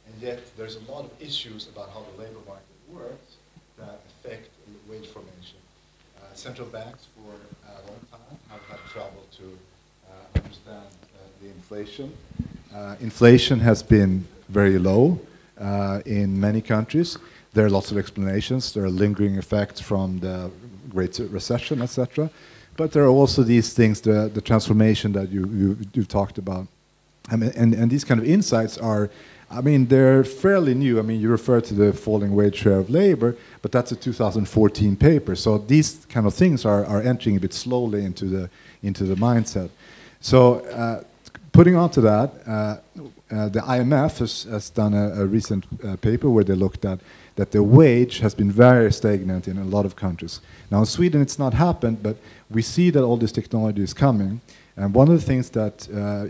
And yet there's a lot of issues about how the labor market works that affect wage formation. Central banks for a long time have had trouble to understand the inflation. Inflation has been very low in many countries. There are lots of explanations. There are lingering effects from the Great Recession, etc. But there are also these things, the transformation that you've talked about. And these kind of insights are, I mean, they're fairly new. I mean, you refer to the falling wage share of labor, but that's a 2014 paper. So these kind of things are entering a bit slowly into the mindset. So putting on to that, the IMF has done a recent paper where they looked at that the wage has been very stagnant in a lot of countries. Now in Sweden it's not happened, but we see that all this technology is coming. And one of the things that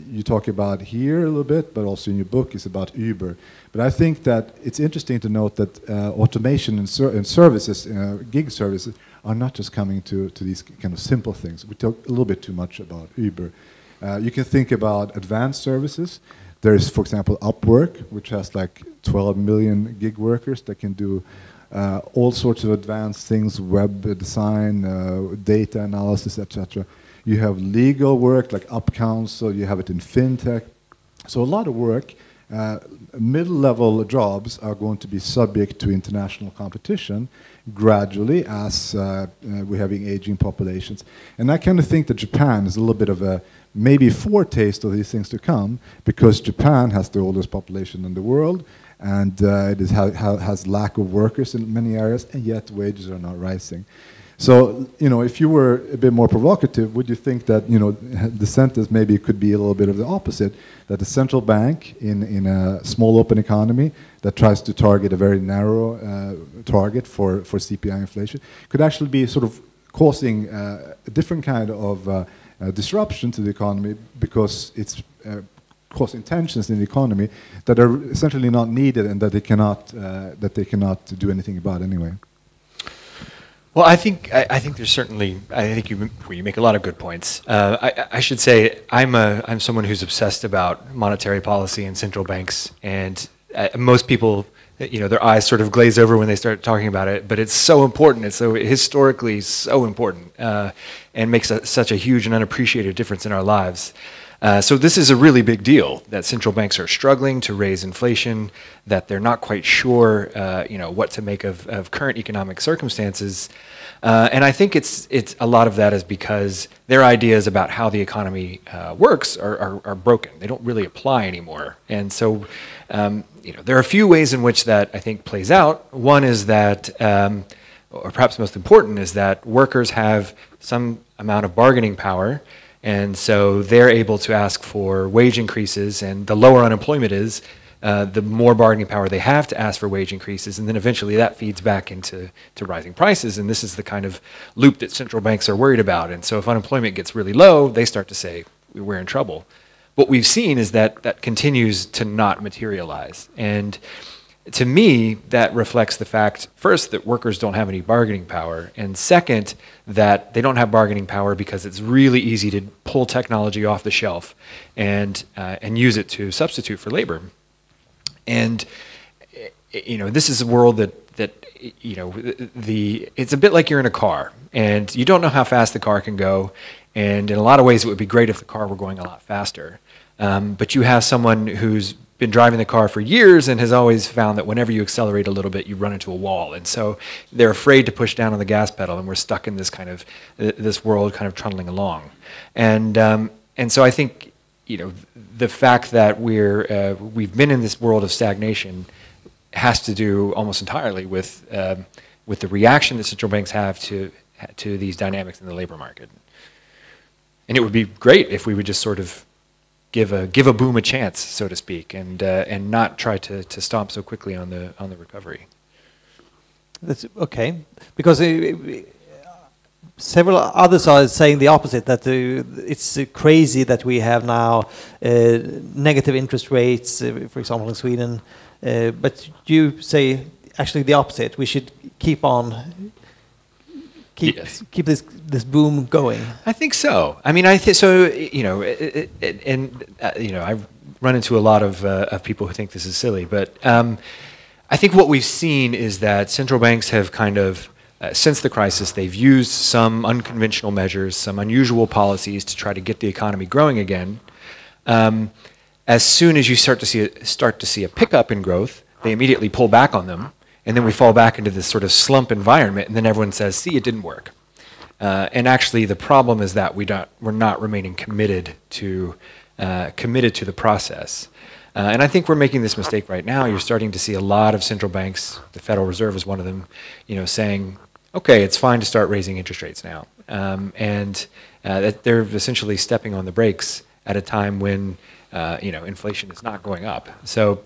you talk about here a little bit, but also in your book, is about Uber. But I think that it's interesting to note that automation and services, gig services, are not just coming to these kind of simple things. We talk a little bit too much about Uber. You can think about advanced services. There is, for example, Upwork, which has like 12 million gig workers that can do all sorts of advanced things, web design, data analysis, etc. You have legal work like UpCounsel, you have it in fintech. So a lot of work, middle-level jobs are going to be subject to international competition gradually as we're having aging populations. And I kind of think that Japan is a little bit of a maybe foretaste of these things to come, because Japan has the oldest population in the world, and it has lack of workers in many areas, and yet wages are not rising. So, you know, if you were a bit more provocative, would you think that, you know, the sentence maybe could be a little bit of the opposite, that the central bank in a small open economy that tries to target a very narrow target for CPI inflation could actually be sort of causing a different kind of disruption to the economy, because it's causing tensions in the economy that are essentially not needed and that they cannot do anything about anyway. Well, I think there's certainly. I think you make a lot of good points. I should say I'm someone who's obsessed about monetary policy and central banks, and most people, their eyes sort of glaze over when they start talking about it. But it's so important. It's so historically so important, and makes such a huge and unappreciated difference in our lives. So this is a really big deal that central banks are struggling to raise inflation, that they're not quite sure, what to make of current economic circumstances. And I think it's a lot of that is because their ideas about how the economy works are broken. They don't really apply anymore. And so, there are a few ways in which that I think plays out. One is that, or perhaps most important, is that workers have some amount of bargaining power. And so they're able to ask for wage increases, and the lower unemployment is, the more bargaining power they have to ask for wage increases, and then eventually that feeds back into rising prices, and this is the kind of loop that central banks are worried about. And so if unemployment gets really low, they start to say, we're in trouble. What we've seen is that continues to not materialize. And to me, that reflects the fact, first, that workers don't have any bargaining power, and second, that they don't have bargaining power because it's really easy to pull technology off the shelf and use it to substitute for labor. And this is a world that it's a bit like you're in a car, and you don't know how fast the car can go, and in a lot of ways it would be great if the car were going a lot faster. But you have someone who's been driving the car for years and has always found that whenever you accelerate a little bit, you run into a wall. And so they're afraid to push down on the gas pedal, and we're stuck in this kind of, this world kind of trundling along. And so I think, the fact that we've been in this world of stagnation has to do almost entirely with the reaction that central banks have to these dynamics in the labor market. And it would be great if we would just sort of give a boom a chance, so to speak, and not try to stomp so quickly on the recovery. That's okay, because several others are saying the opposite, that it's crazy that we have now negative interest rates, for example, in Sweden. But you say actually the opposite. We should keep this boom going. I think so. I mean, I've run into a lot of people who think this is silly, but I think what we've seen is that central banks have kind of, since the crisis, they've used some unconventional measures, some unusual policies to try to get the economy growing again. As soon as you start to see a pickup in growth, they immediately pull back on them. And then we fall back into this sort of slump environment, and then everyone says, see, it didn't work. And actually the problem is that we're not remaining committed to the process. And I think we're making this mistake right now. You're starting to see a lot of central banks, the Federal Reserve is one of them, saying, okay, it's fine to start raising interest rates now. That they're essentially stepping on the brakes at a time when inflation is not going up. So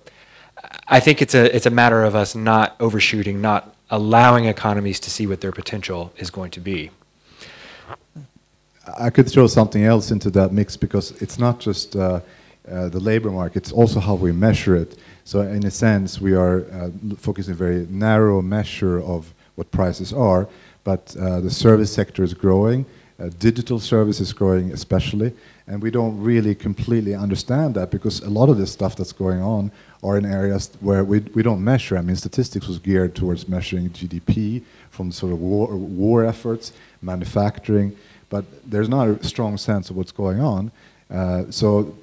I think it's a matter of us not overshooting, not allowing economies to see what their potential is going to be. I could throw something else into that mix, because it's not just the labor market, it's also how we measure it. So in a sense, we are focusing a very narrow measure of what prices are, but the service sector is growing, digital service is growing especially, and we don't really completely understand that, because a lot of this stuff that's going on are in areas where we don't measure. I mean, statistics was geared towards measuring GDP from sort of war efforts, manufacturing, but there's not a strong sense of what's going on. So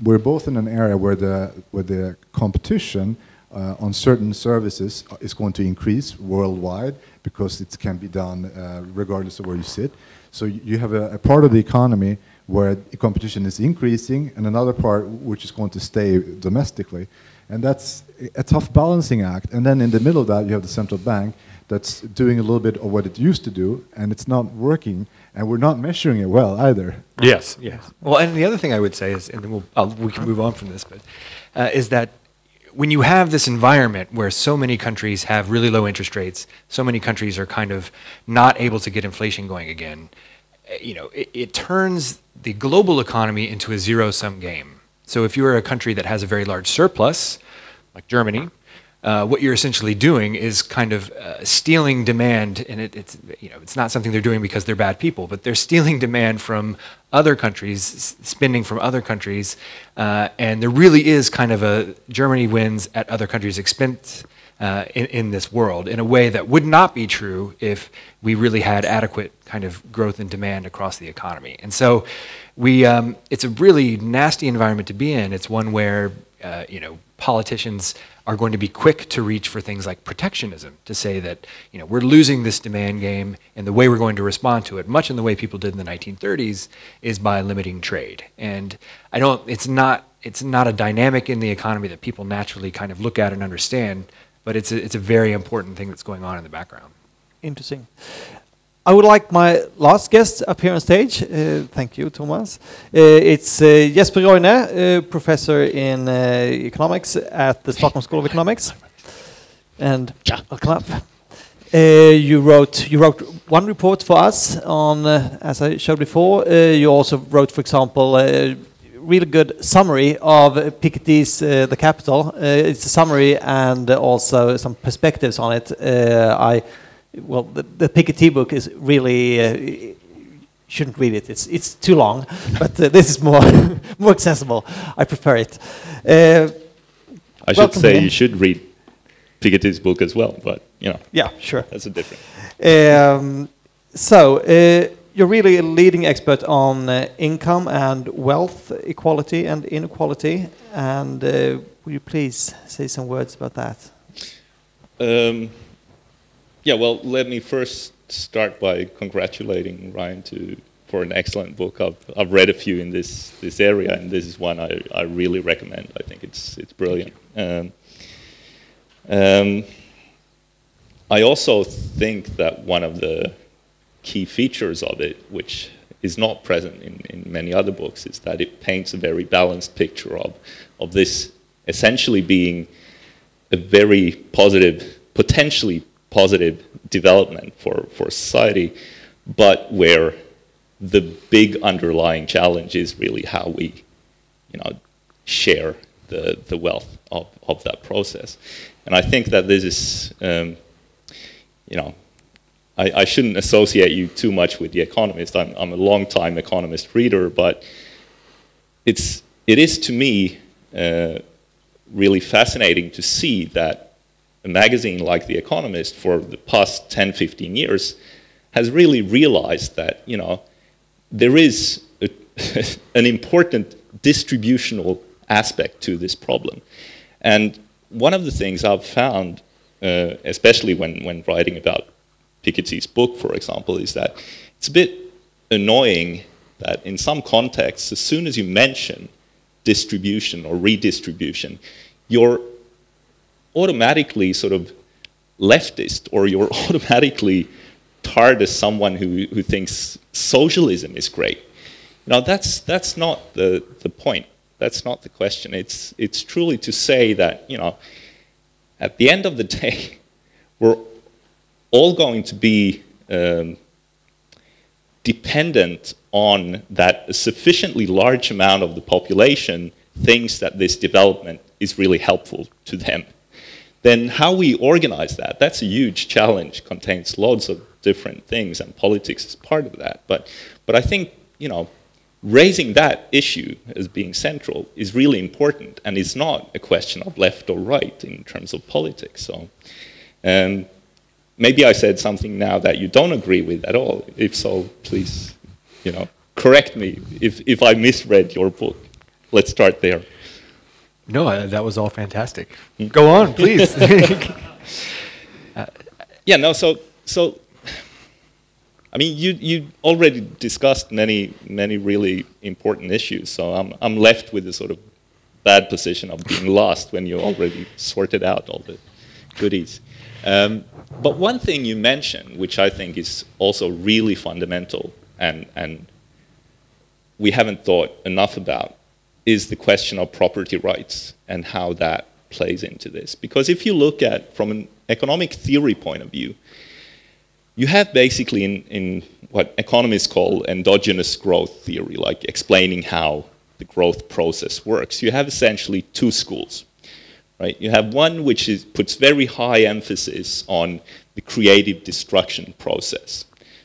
we're both in an area where the competition on certain services is going to increase worldwide, because it can be done regardless of where you sit. So you have a part of the economy where the competition is increasing, and another part which is going to stay domestically. And that's a tough balancing act. And then in the middle of that, you have the central bank that's doing a little bit of what it used to do, and it's not working, and we're not measuring it well either. Yes, yes. Well, and the other thing I would say is, and then we can move on from this, but is that when you have this environment where so many countries have really low interest rates, so many countries are kind of not able to get inflation going again, it turns the global economy into a zero-sum game. So if you're a country that has a very large surplus, like Germany, what you're essentially doing is kind of stealing demand, and it's not something they're doing because they're bad people, but they're stealing demand from other countries, spending from other countries, and there really is kind of a Germany wins at other countries' expense in this world in a way that would not be true if we really had adequate kind of growth and demand across the economy. And so it's a really nasty environment to be in. It's one where politicians are going to be quick to reach for things like protectionism, to say that we're losing this demand game, and the way we're going to respond to it, much in the way people did in the 1930s, is by limiting trade. And it's not a dynamic in the economy that people naturally kind of look at and understand, but it's a very important thing that's going on in the background. Interesting. I would like my last guest up here on stage. Thank you, Thomas. It's Jesper Roine, professor in economics at the Stockholm School of Economics. And welcome up. You wrote one report for us on, as I showed before. You also wrote, for example, a really good summary of Piketty's The Capital. It's a summary and also some perspectives on it. Well, the Piketty book is really shouldn't read it. It's too long, but this is more accessible. I prefer it. I should say you should read Piketty's book as well, but yeah, sure, that's a different. So you're really a leading expert on income and wealth equality and inequality, and will you please say some words about that? Yeah, well, let me first start by congratulating Ryan for an excellent book. I've read a few in this area, and this is one I really recommend. I think it's brilliant. I also think that one of the key features of it, which is not present in many other books, is that it paints a very balanced picture of this essentially being a very positive, potentially positive development for society, but where the big underlying challenge is really how we, share the wealth of that process. And I think that this is, I shouldn't associate you too much with The Economist. I'm a long-time Economist reader, but it is to me really fascinating to see that a magazine like The Economist for the past 10, 15 years has really realized that, there is an important distributional aspect to this problem. And one of the things I've found, especially when writing about Piketty's book, for example, is that it's a bit annoying that in some contexts, as soon as you mention distribution or redistribution, you're automatically sort of leftist, or you're automatically tarred as someone who thinks socialism is great. That's not the point. That's not the question. It's truly to say that, at the end of the day, we're all going to be dependent on that a sufficiently large amount of the population thinks that this development is really helpful to them. Then how we organize that's a huge challenge, contains lots of different things, and politics is part of that. But I think, raising that issue as being central is really important, and it's not a question of left or right in terms of politics. So maybe I said something now that you don't agree with at all. If so, please, correct me if I misread your book. Let's start there. No, that was all fantastic. Go on, please. So I mean, you already discussed many really important issues. So I'm left with a sort of bad position of being lost when you already sorted out all the goodies. But one thing you mentioned, which I think is also really fundamental, and we haven't thought enough about, is the question of property rights and how that plays into this. Because if you look at, from an economic theory point of view, you have basically in what economists call endogenous growth theory, like explaining how the growth process works. You have essentially two schools, right? You have one which puts very high emphasis on the creative destruction process.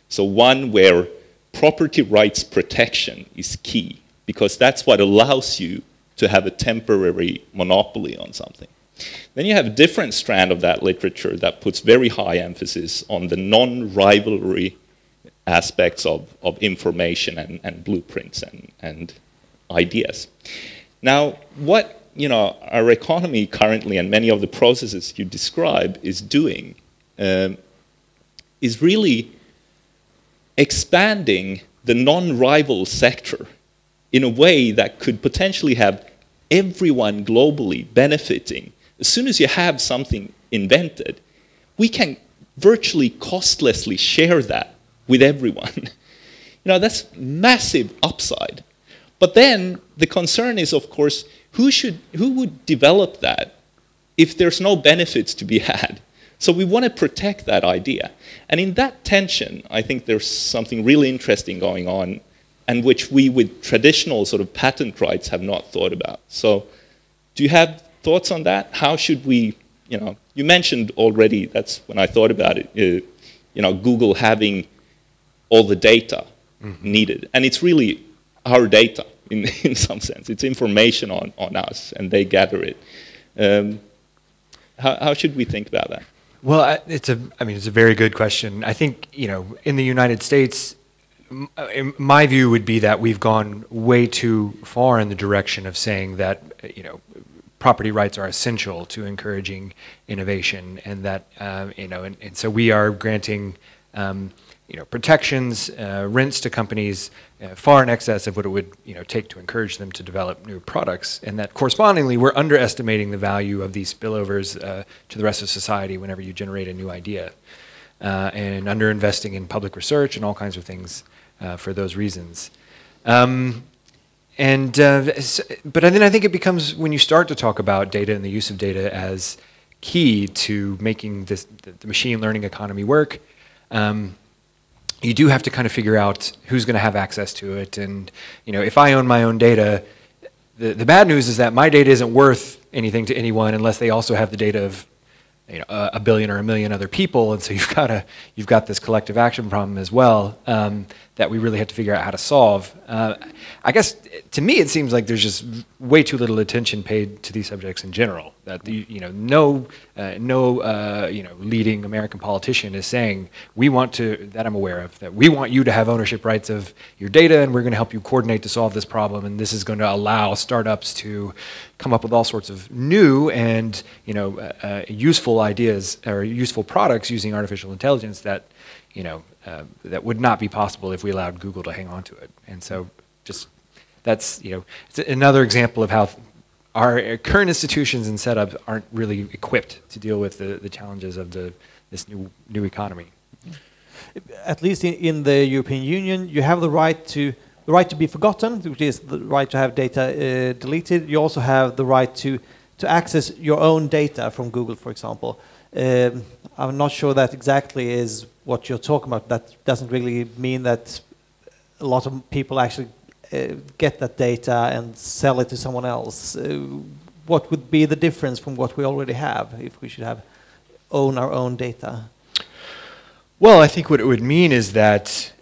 So one where property rights protection is key, because that's what allows you to have a temporary monopoly on something. Then you have a different strand of that literature that puts very high emphasis on the non-rivalry aspects of information and blueprints and ideas. Now, what our economy currently and many of the processes you describe is doing is really expanding the non-rival sector in a way that could potentially have everyone globally benefiting. As soon as you have something invented, we can virtually costlessly share that with everyone. That's massive upside. But then the concern is, of course, who would develop that if there's no benefits to be had? So we want to protect that idea. And in that tension, I think there's something really interesting going on, and which we with traditional sort of patent rights have not thought about. So do you have thoughts on that? How should we, you mentioned already, that's when I thought about it, Google having all the data needed. And it's really our data in some sense. It's information on us, and they gather it. How should we think about that? Well, it's a very good question. I think, in the United States, my view would be that we've gone way too far in the direction of saying that, property rights are essential to encouraging innovation, and that, and so we are granting, protections, rents to companies far in excess of what it would, take to encourage them to develop new products, and that correspondingly we're underestimating the value of these spillovers to the rest of society whenever you generate a new idea, and underinvesting in public research and all kinds of things for those reasons. But then I think it becomes, when you start to talk about data and the use of data as key to making the machine learning economy work, you do have to kind of figure out who's going to have access to it. And if I own my own data, the bad news is that my data isn't worth anything to anyone unless they also have the data of a billion or a million other people, and so you've got this collective action problem as well that we really have to figure out how to solve. I guess to me it seems like there's just way too little attention paid to these subjects in general. That no leading American politician is saying that I'm aware of, that we want you to have ownership rights of your data, and we're going to help you coordinate to solve this problem, and this is going to allow startups to come up with all sorts of new and useful ideas or useful products using artificial intelligence that that would not be possible if we allowed Google to hang on to it. And so that's it's another example of how our current institutions and setups aren't really equipped to deal with the challenges of this new economy. At least in the European Union, you have the right to be forgotten, which is the right to have data deleted. You also have the right to access your own data from Google, for example. I'm not sure that exactly is what you're talking about. That doesn't really mean that a lot of people actually get that data and sell it to someone else. What would be the difference from what we already have if we should own our own data? Well, I think what it would mean is that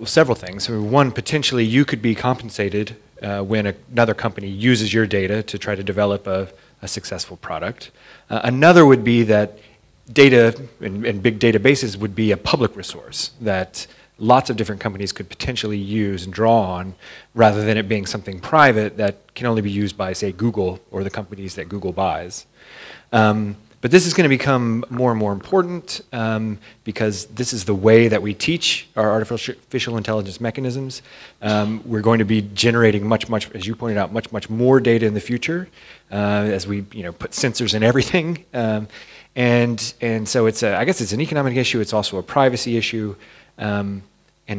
several things. One, potentially you could be compensated when another company uses your data to try to develop a successful product. Another would be that data and big databases would be a public resource that lots of different companies could potentially use and draw on, rather than it being something private that can only be used by, say, Google or the companies that Google buys. But this is going to become more and more important because this is the way that we teach our artificial intelligence mechanisms. We're going to be generating much, as you pointed out, much more data in the future as we put sensors in everything. And so I guess it's an economic issue. It's also a privacy issue, and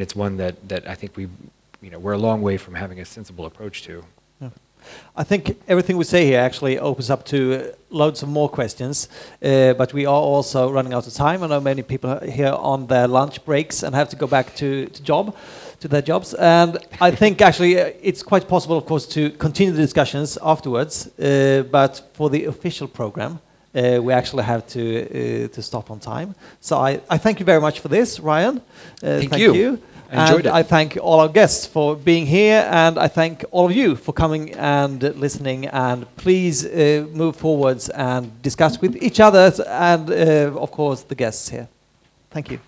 it's one that I think we're a long way from having a sensible approach to. I think everything we say here actually opens up to loads of more questions, but we are also running out of time. I know many people are here on their lunch breaks and have to go back to their jobs. And I think actually it's quite possible, of course, to continue the discussions afterwards, but for the official program, we actually have to stop on time. So I thank you very much for this, Ryan. Thank you. And I thank all our guests for being here, and I thank all of you for coming and listening. And please move forwards and discuss with each other and, of course, the guests here. Thank you.